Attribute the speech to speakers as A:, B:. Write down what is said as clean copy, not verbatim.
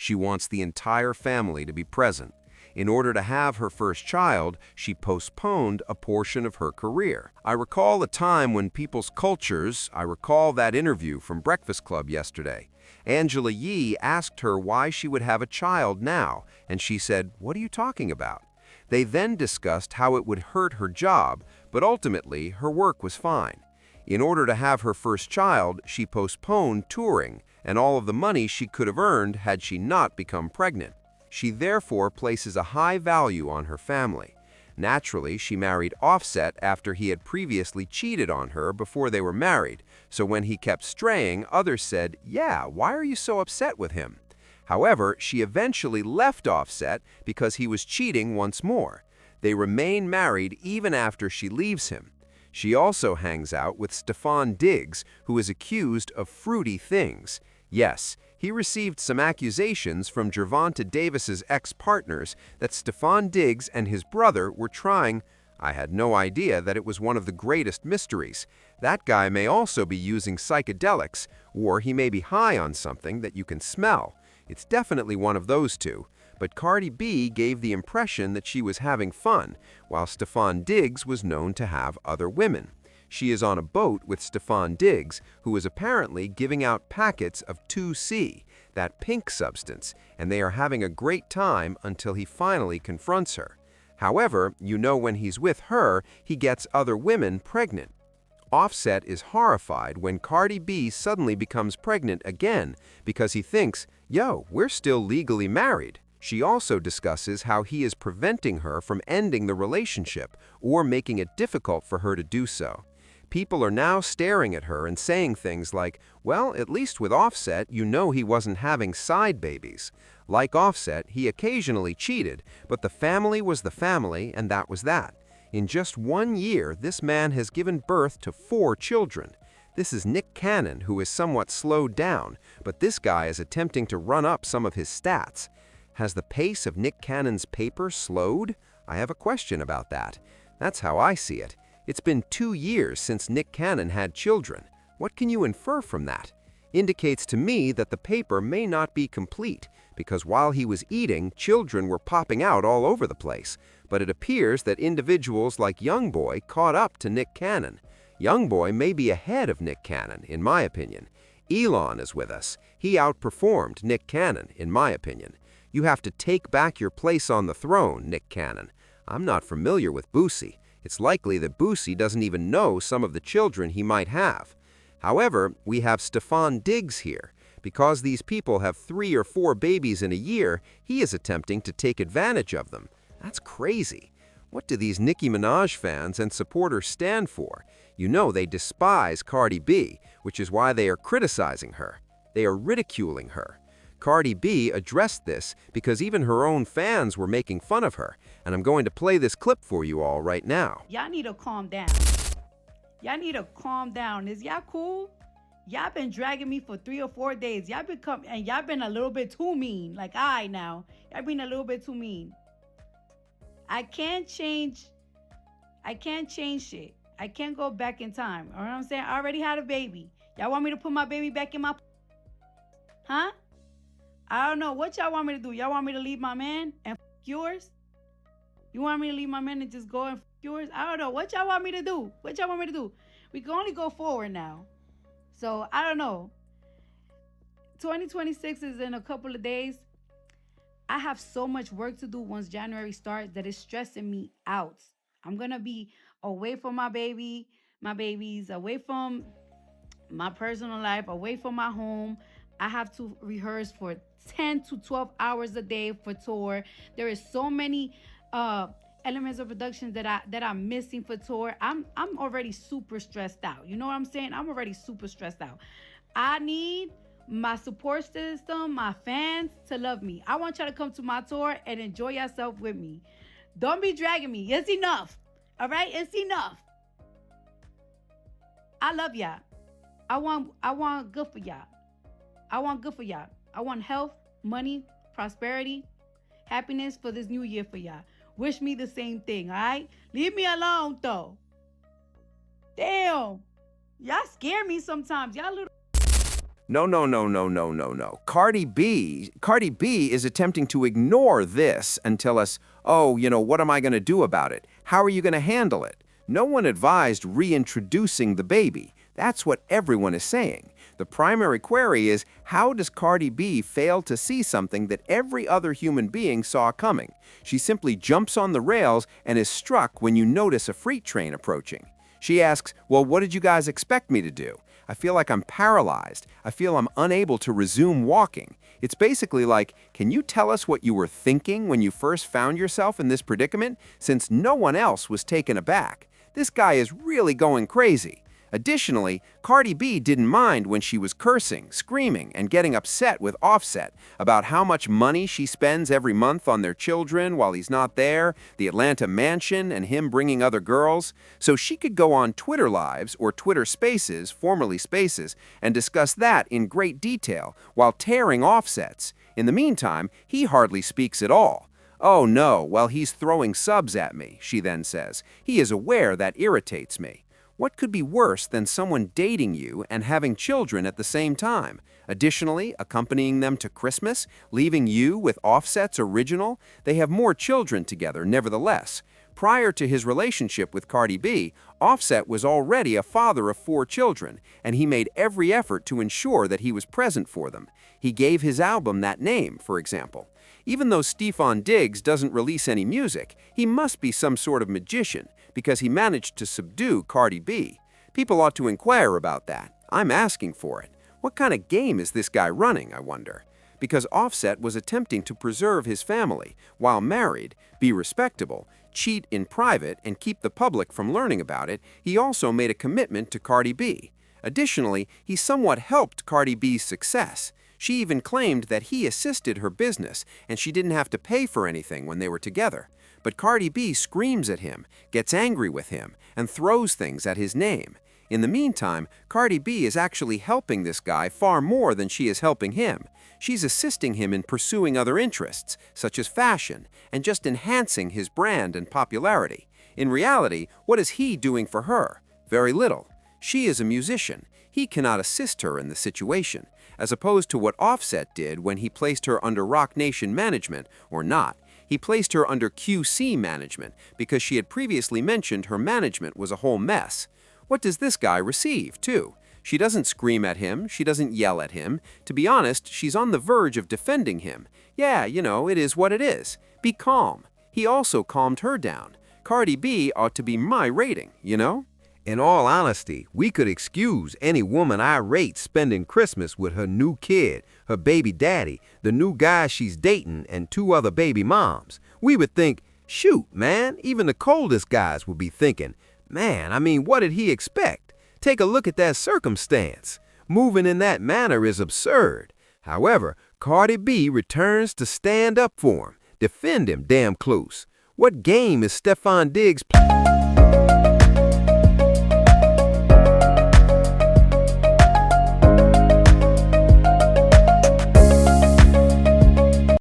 A: She wants the entire family to be present. In order to have her first child, she postponed a portion of her career. I recall a time when people's cultures, I recall that interview from Breakfast Club yesterday. Angela Yee asked her why she would have a child now, and she said, "What are you talking about?" They then discussed how it would hurt her job, but ultimately her work was fine. In order to have her first child, she postponed touring and all of the money she could have earned had she not become pregnant. She therefore places a high value on her family. Naturally, she married Offset after he had previously cheated on her before they were married, so when he kept straying, others said, "Yeah, why are you so upset with him?" However, she eventually left Offset because he was cheating once more. They remain married even after she leaves him. She also hangs out with Stefan Diggs, who is accused of fruity things. Yes, he received some accusations from Gervonta Davis's ex-partners that Stefan Diggs and his brother were trying. I had no idea that it was one of the greatest mysteries. That guy may also be using psychedelics, or he may be high on something that you can smell. It's definitely one of those two. But Cardi B gave the impression that she was having fun, while Stefan Diggs was known to have other women. She is on a boat with Stefan Diggs, who is apparently giving out packets of 2C, that pink substance, and they are having a great time until he finally confronts her. However, you know when he's with her, he gets other women pregnant. Offset is horrified when Cardi B suddenly becomes pregnant again because he thinks, "Yo, we're still legally married." She also discusses how he is preventing her from ending the relationship or making it difficult for her to do so. People are now staring at her and saying things like, "Well, at least with Offset, you know he wasn't having side babies." Like Offset, he occasionally cheated, but the family was the family, and that was that. In just 1 year, this man has given birth to 4 children. This is Nick Cannon, who is somewhat slowed down, but this guy is attempting to run up some of his stats. Has the pace of Nick Cannon's paper slowed? I have a question about that. That's how I see it. It's been 2 years since Nick Cannon had children. What can you infer from that? Indicates to me that the paper may not be complete, because while he was eating, children were popping out all over the place. But it appears that individuals like Youngboy caught up to Nick Cannon. Youngboy may be ahead of Nick Cannon, in my opinion. Elon is with us. He outperformed Nick Cannon, in my opinion. You have to take back your place on the throne, Nick Cannon. I'm not familiar with Boosie. It's likely that Boosie doesn't even know some of the children he might have. However, we have Stefan Diggs here. Because these people have 3 or 4 babies in a year, he is attempting to take advantage of them. That's crazy. What do these Nicki Minaj fans and supporters stand for? You know they despise Cardi B, which is why they are criticizing her. They are ridiculing her. Cardi B addressed this because even her own fans were making fun of her, and I'm going to play this clip for you all right now.
B: Y'all need to calm down. Y'all need to calm down. Is y'all cool? Y'all been dragging me for 3 or 4 days. Y'all been a little bit too mean. Like, now. Y'all been a little bit too mean. I can't change shit. I can't go back in time. You know what I'm saying? I already had a baby. Y'all want me to put my baby back in my... Huh? I don't know. What y'all want me to do? Y'all want me to leave my man and yours? You want me to leave my man and just go and yours? I don't know. What y'all want me to do? What y'all want me to do? We can only go forward now. So, I don't know. 2026 is in a couple of days. I have so much work to do once January starts that it's stressing me out. I'm going to be away from my babies, away from my personal life, away from my home. I have to rehearse for 10 to 12 hours a day for tour. There is so many elements of production that I'm missing for tour. I'm already super stressed out. You know what I'm saying? I'm already super stressed out. I need my support system, my fans to love me. I want y'all to come to my tour and enjoy yourself with me. Don't be dragging me. It's enough. All right? It's enough. I love y'all. I want good for y'all. I want good for y'all. I want health, money, prosperity, happiness for this new year for y'all. Wish me the same thing, all right? Leave me alone, though. Damn. Y'all scare me sometimes. Y'all little...
A: No, no, no, no, no, no, no. Cardi B is attempting to ignore this and tell us, oh, what am I going to do about it? How are you going to handle it? No one advised reintroducing the baby. That's what everyone is saying. The primary query is, how does Cardi B fail to see something that every other human being saw coming? She simply jumps on the rails and is struck when you notice a freight train approaching. She asks, well, what did you guys expect me to do? I feel like I'm paralyzed. I feel I'm unable to resume walking. It's basically like, can you tell us what you were thinking when you first found yourself in this predicament, since no one else was taken aback? This guy is really going crazy. Additionally, Cardi B didn't mind when she was cursing, screaming, and getting upset with Offset about how much money she spends every month on their children while he's not there, the Atlanta mansion, and him bringing other girls. So she could go on Twitter Lives or Twitter Spaces, formerly Spaces, and discuss that in great detail while tearing Offset's. In the meantime, he hardly speaks at all. Oh no, well, he's throwing subs at me, she then says. He is aware that irritates me. What could be worse than someone dating you and having children at the same time? Additionally, accompanying them to Christmas, leaving you with Offset's original, they have more children together nevertheless. Prior to his relationship with Cardi B, Offset was already a father of 4 children, and he made every effort to ensure that he was present for them. He gave his album that name, for example. Even though Stefon Diggs doesn't release any music, he must be some sort of magician, because he managed to subdue Cardi B. People ought to inquire about that. I'm asking for it. What kind of game is this guy running, I wonder? Because Offset was attempting to preserve his family, while married, be respectable, cheat in private, and keep the public from learning about it, he also made a commitment to Cardi B. Additionally, he somewhat helped Cardi B's success. She even claimed that he assisted her business, and she didn't have to pay for anything when they were together. But Cardi B screams at him, gets angry with him, and throws things at his name. In the meantime, Cardi B is actually helping this guy far more than she is helping him. She's assisting him in pursuing other interests, such as fashion, and just enhancing his brand and popularity. In reality, what is he doing for her? Very little. She is a musician. He cannot assist her in the situation, as opposed to what Offset did when he placed her under Roc Nation management, or not. He placed her under QC management because she had previously mentioned her management was a whole mess. What does this guy receive, too? She doesn't scream at him, she doesn't yell at him. To be honest, she's on the verge of defending him. Yeah, it is what it is. Be calm. He also calmed her down. Cardi B ought to be my rating.
C: In all honesty, we could excuse any woman irate spending Christmas with her new kid, her baby daddy, the new guy she's dating, and 2 other baby moms. We would think, shoot, man, even the coldest guys would be thinking, man, what did he expect? Take a look at that circumstance. Moving in that manner is absurd. However, Cardi B returns to stand up for him, defend him damn close. What game is Stefon Diggs playing?